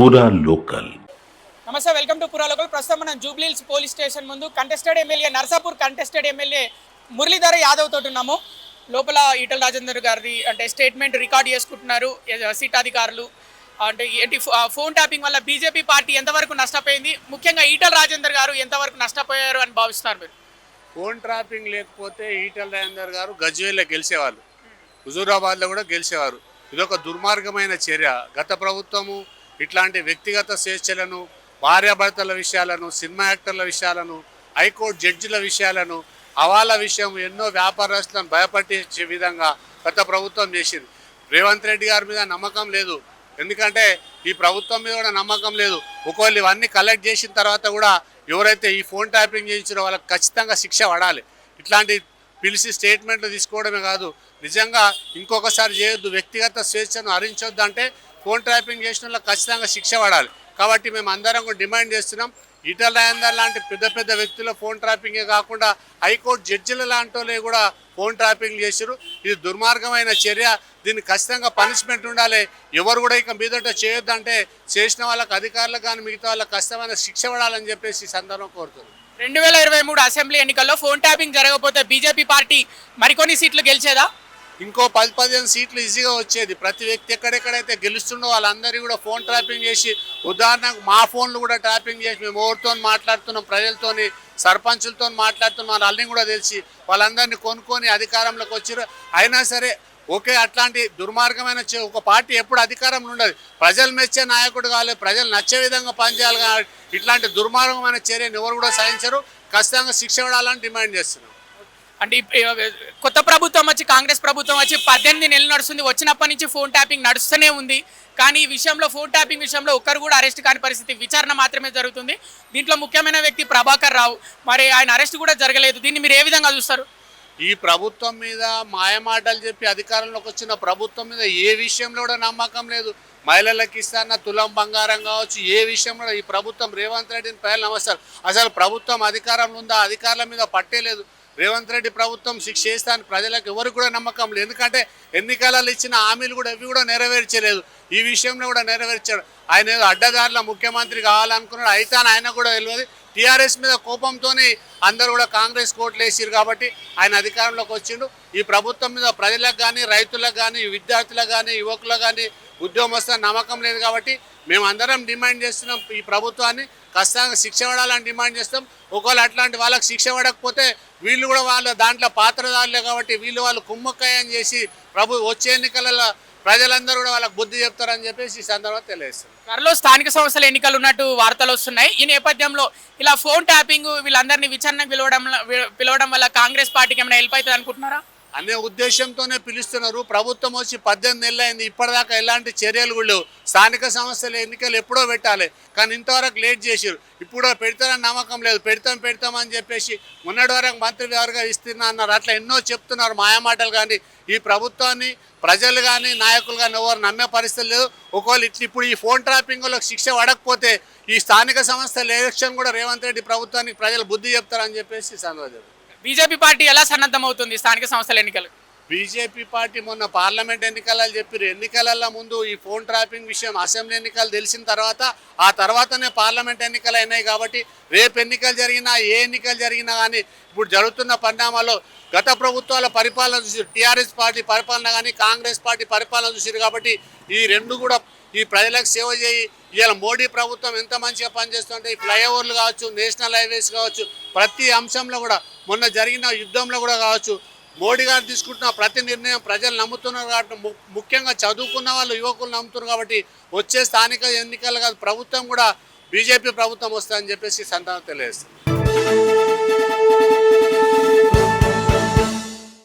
పూరా లోకల్. నమస్తే, welcome to పురా లోకల్. ప్రస్తుతం మనం జూబ్లీహిల్స్ పోలీస్ స్టేషన్ ముందు contested MLA Narsapur contested MLA Muralidhar Yadav తోటి ఉన్నాము. లోపల ఈటల రాజేందర్ గారిది అంటే స్టేట్మెంట్ రికార్డ్ చేసుకుంటున్నారు సిట్ అధికారులు. అంటే ఏంటి ఫోన్ ట్యాపింగ్ వల్ల బీజేపీ పార్టీ ఎంతవరకు నష్టపోయింది, ముఖ్యంగా ఈటల రాజేందర్ గారు ఎంతవరకు నష్టపోయారు అని భావిస్తున్నారు మీరు? ఫోన్ ట్రాపింగ్ లేకపోతే ఈటల రాజేందర్ గారు గజ్వేల్లో గెలిచేవాళ్ళు, హుజూరాబాద్లో కూడా గెలిచేవారు. ఇదొక దుర్మార్గమైన చర్య. గత ప్రభుత్వము ఇట్లాంటి వ్యక్తిగత స్వేచ్ఛలను, భార్యాభర్తల విషయాలను, సినిమా యాక్టర్ల విషయాలను, హైకోర్టు జడ్జిల విషయాలను, హవాలా విషయం ఎన్నో వ్యాపారస్తులను భయపట్టించే విధంగా గత ప్రభుత్వం చేసింది. రేవంత్ రెడ్డి గారి మీద నమ్మకం లేదు, ఎందుకంటే ఈ ప్రభుత్వం మీద కూడా నమ్మకం లేదు. ఒకవేళ ఇవన్నీ కలెక్ట్ చేసిన తర్వాత కూడా ఎవరైతే ఈ ఫోన్ ట్యాపింగ్ చేయించారో వాళ్ళకి ఖచ్చితంగా శిక్ష పడాలి. ఇట్లాంటి పిలిచి స్టేట్మెంట్లు తీసుకోవడమే కాదు, నిజంగా ఇంకొకసారి చేయొద్దు, వ్యక్తిగత స్వేచ్ఛను హరించొద్దు అంటే ఫోన్ ట్యాపింగ్ చేసిన వాళ్ళకి ఖచ్చితంగా శిక్ష పడాలి. కాబట్టి మేము అందరం కూడా డిమాండ్ చేస్తున్నాం, ఈటల రాజేందర్ లాంటి పెద్ద పెద్ద వ్యక్తుల ఫోన్ ట్రాపింగే కాకుండా హైకోర్టు జడ్జిల లాంటి వాళ్ళే కూడా ఫోన్ ట్రాపింగ్ చేశారు. ఇది దుర్మార్గమైన చర్య, దీనికి ఖచ్చితంగా పనిష్మెంట్ ఉండాలి. ఎవరు కూడా ఇక మీదట చేయొద్దంటే చేసిన వాళ్ళకి, అధికారులకు కానీ మిగతా వాళ్ళకి ఖచ్చితమైన శిక్ష పడాలని చెప్పేసి ఈ సందర్భం కోరుతున్నాం. 2023 అసెంబ్లీ ఎన్నికల్లో ఫోన్ ట్యాపింగ్ జరగకపోతే బీజేపీ పార్టీ మరికొన్ని సీట్లు గెలిచేదా? ఇంకో 10-15 సీట్లు ఈజీగా వచ్చేది. ప్రతి వ్యక్తి ఎక్కడెక్కడైతే గెలుస్తుండో వాళ్ళందరినీ కూడా ఫోన్ ట్రాపింగ్ చేసి, ఉదాహరణకు మా ఫోన్లు కూడా ట్రాపింగ్ చేసి మేము ఎవరితో మాట్లాడుతున్నాం, ప్రజలతోని, సర్పంచులతో మాట్లాడుతున్నాం, వాళ్ళని కూడా తెలిసి వాళ్ళందరినీ కొనుక్కొని అధికారంలోకి వచ్చారు. అయినా సరే ఓకే, అట్లాంటి దుర్మార్గమైన ఒక పార్టీ ఎప్పుడు అధికారంలో ఉండదు. ప్రజలు మెచ్చే నాయకుడు కావాలి, ప్రజలు నచ్చే విధంగా పనిచేయాలి. ఇట్లాంటి దుర్మార్గమైన చర్యను ఎవరు కూడా సహించరు. ఖచ్చితంగా శిక్ష పడాలని డిమాండ్ చేస్తున్నాం. అంటే కొత్త ప్రభుత్వం వచ్చి, కాంగ్రెస్ ప్రభుత్వం వచ్చి 18 నెలలు నడుస్తుంది. వచ్చినప్పటి నుంచి ఫోన్ ట్యాపింగ్ నడుస్తూనే ఉంది. కానీ ఈ విషయంలో, ఫోన్ ట్యాపింగ్ విషయంలో ఒక్కరు కూడా అరెస్ట్ కాని పరిస్థితి, విచారణ మాత్రమే జరుగుతుంది. దీంట్లో ముఖ్యమైన వ్యక్తి ప్రభాకర్ రావు, మరి ఆయన అరెస్ట్ కూడా జరగలేదు. దీన్ని మీరు ఏ విధంగా చూస్తారు? ఈ ప్రభుత్వం మీద మాయమాటలు చెప్పి అధికారంలోకి వచ్చిన ప్రభుత్వం మీద ఏ విషయంలో కూడా నమ్మకం లేదు. మహిళలకు ఇస్తాన్న తులం బంగారం కావచ్చు, ఏ విషయంలో ఈ ప్రభుత్వం రేవంత్ రెడ్డిని ప్రజలు నమస్తారు. అసలు ప్రభుత్వం అధికారంలో ఉందా, అధికారుల మీద పట్టేలేదు. రేవంత్ రెడ్డి ప్రభుత్వం శిక్ష చేస్తాను ప్రజలకు ఎవరికి కూడా నమ్మకం లేదు. ఎందుకంటే ఎన్నికలలో ఇచ్చిన హామీలు కూడా ఇవి కూడా నెరవేర్చలేదు. ఈ విషయంలో కూడా నెరవేర్చాడు. ఆయన ఏదో అడ్డదారిలో ముఖ్యమంత్రి కావాలనుకున్నాడు, అయితే ఆయన కూడా తెలియదు. టీఆర్ఎస్ మీద కోపంతో అందరూ కూడా కాంగ్రెస్ కోట్లు వేసారు కాబట్టి ఆయన అధికారంలోకి వచ్చిండు. ఈ ప్రభుత్వం మీద ప్రజలకు కానీ, రైతులకు కానీ, విద్యార్థులకు కానీ, యువకులకు కానీ, ఉద్యోగస్తుల నమ్మకం లేదు. కాబట్టి మేము అందరం డిమాండ్ చేస్తున్నాం, ఈ ప్రభుత్వాన్ని ఖచ్చితంగా శిక్ష పడాలని డిమాండ్ చేస్తాం. ఒకవేళ అట్లాంటి వాళ్ళకి శిక్ష పడకపోతే వీళ్ళు కూడా వాళ్ళ దాంట్లో పాత్రదారులే కాబట్టి వాళ్ళు కుమ్మక్కాయని చేసి వచ్చే ఎన్నికలలో ప్రజలందరూ కూడా వాళ్ళకి బుద్ధి చెప్తారని చెప్పేసి ఈ సందర్భంగా తెలియజేస్తారు. త్వరలో స్థానిక సంస్థల ఎన్నికలు ఉన్నట్టు వార్తలు వస్తున్నాయి. ఈ నేపథ్యంలో ఇలా ఫోన్ ట్యాపింగ్ వీళ్ళందరినీ విచారణకు పిలవడం వల్ల కాంగ్రెస్ పార్టీకి ఏమైనా హెల్ప్ అవుతుంది అనుకుంటున్నారా? అనే ఉద్దేశంతోనే పిలుస్తున్నారు. ప్రభుత్వం వచ్చి 18 నెలలు అయింది, ఇప్పటిదాకా ఎలాంటి చర్యలు కూడా లేవు. స్థానిక సంస్థల ఎన్నికలు ఎప్పుడో పెట్టాలి, కానీ ఇంతవరకు లేట్ చేశారు. ఇప్పుడు పెడతారని నమ్మకం లేదు. పెడతామని చెప్పేసి మొన్నటి వరకు మంత్రివర్గం ఇస్తున్నా అన్నారు. అట్లా ఎన్నో చెప్తున్నారు మాయమాటలు. కానీ ఈ ప్రభుత్వాన్ని ప్రజలు కానీ, నాయకులు కానీ ఎవరు నమ్మే పరిస్థితి లేదు. ఒకవేళ ఇప్పుడు ఈ ఫోన్ ట్రాపింగ్లో శిక్ష పడకపోతే ఈ స్థానిక సంస్థల ఎలక్షన్ కూడా రేవంత్ రెడ్డి ప్రభుత్వానికి ప్రజలు బుద్ధి చెప్తారని చెప్పేసి సందర్భం. బీజేపీ పార్టీ ఎలా సన్నద్ధం అవుతుంది స్థానిక సంస్థల ఎన్నికలు? బీజేపీ పార్టీ మొన్న పార్లమెంట్ ఎన్నికలలో చెప్పారు. ఎన్నికల ముందు ఈ ఫోన్ ట్రాపింగ్ విషయం అసెంబ్లీ ఎన్నికలు తెలిసిన తర్వాత, ఆ తర్వాతనే పార్లమెంట్ ఎన్నికలు అయినాయి. కాబట్టి రేపు ఎన్నికలు జరిగినా, ఏ ఎన్నికలు జరిగినా కానీ ఇప్పుడు జరుగుతున్న పరిణామాల్లో గత ప్రభుత్వాల పరిపాలన చూసి, టీఆర్ఎస్ పార్టీ పరిపాలన కానీ, కాంగ్రెస్ పార్టీ పరిపాలన చూసారు. కాబట్టి ఈ రెండు కూడా ఈ ప్రజలకు సేవ చేయి. ఇవాళ మోడీ ప్రభుత్వం ఎంత మంచిగా పనిచేస్తుంటే, ఈ ఫ్లైఓవర్లు కావచ్చు, నేషనల్ హైవేస్ కావచ్చు, ప్రతి అంశంలో కూడా, మొన్న జరిగిన యుద్ధంలో కూడా కావచ్చు, మోడీ గారు తీసుకుంటున్న ప్రతి నిర్ణయం ప్రజలు నమ్ముతున్నారు. కాబట్టి ముఖ్యంగా చదువుకున్న వాళ్ళు, యువకులు నమ్ముతున్నారు. కాబట్టి వచ్చే స్థానిక ఎన్నికలు కాదు, ప్రభుత్వం కూడా బీజేపీ ప్రభుత్వం వస్తుందని చెప్పేసి సంతానం తెలియజేస్తుంది.